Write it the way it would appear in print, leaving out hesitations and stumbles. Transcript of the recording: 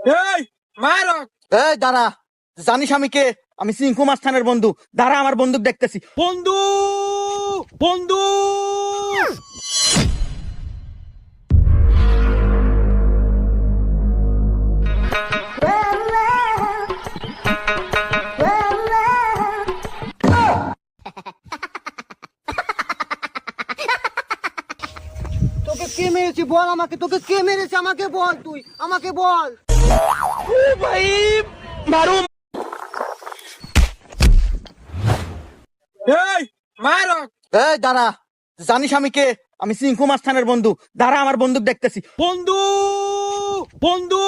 এই মারো। এই দাঁড়া, জানিস আমি কে? আমি সিংকু মাস্তানের বন্ধু। দাঁড়া, আমার বন্দুক দেখতেছি। বন্ধু বন্ধু তোকে কে মেরেছে বল আমাকে, তোকে কে মেরেছে আমাকে বল, তুই আমাকে বল। ভাই মারো। এই মারো। এই দাঁড়া, জানিস আমি কে? আমি সিংকু মাস্তানের বন্ধু। দাঁড়া, আমার বন্দুক দেখতেছি। বন্ধু বন্ধু